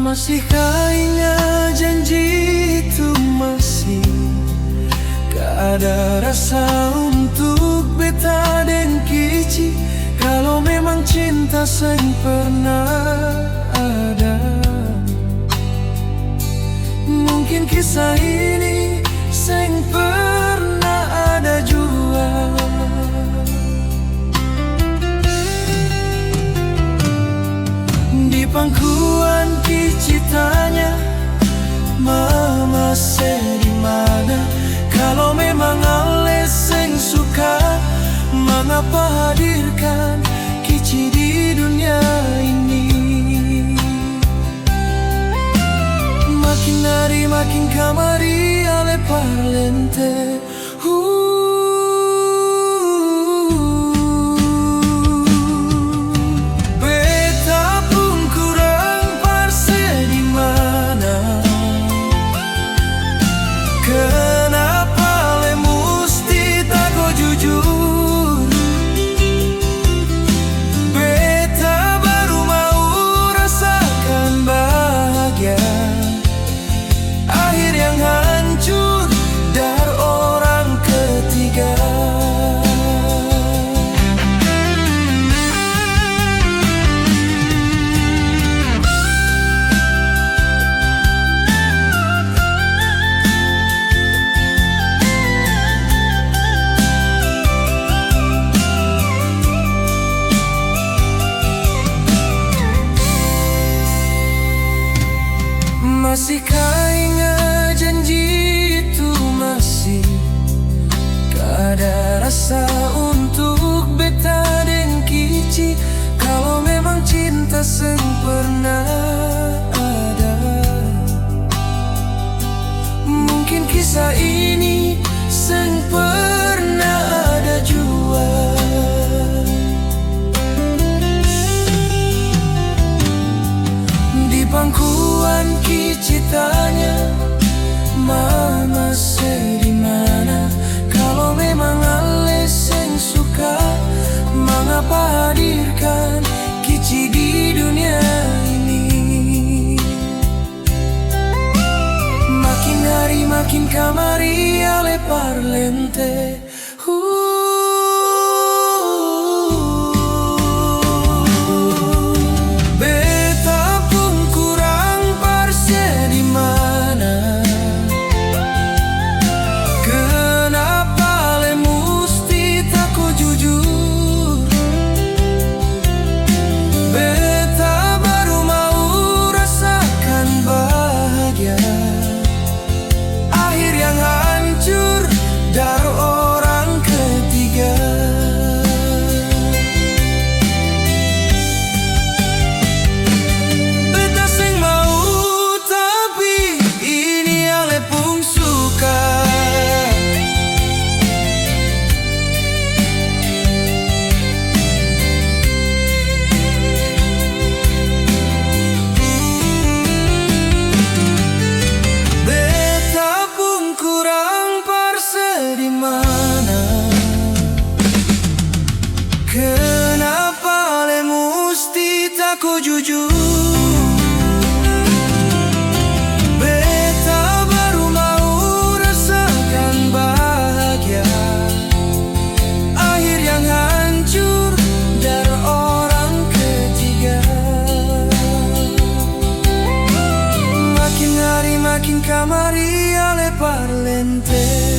Masihkah ingat janji itu masih? Gak ada rasa untuk beta dan kici. Kalau memang cinta seng pernah ada, mungkin kisah ini seng pernah ada jua. Di pangkuan kici tanya, mama di mana? Kalau memang ale seng suka, mengapa hadirkan kici di dunia ini? Makin hari makin kamari ale parlente. Masihkah ingat janji itu masih? Gak ada rasa untuk beta dan kici. Kalau memang cinta seng pernah ada, mungkin kisah ini seng pernah ada jua. Di pangkuan kici tanya, mama di mana? Kalau memang ale seng suka, mengapa hadirkan kici di dunia ini? Makin hari makin kamari ale parlente. Kenapa le musti tak ku jujur? Beta baru mau rasakan bahagia. Akhir yang hancur dari orang ketiga. Makin hari makin kamari ale parlente.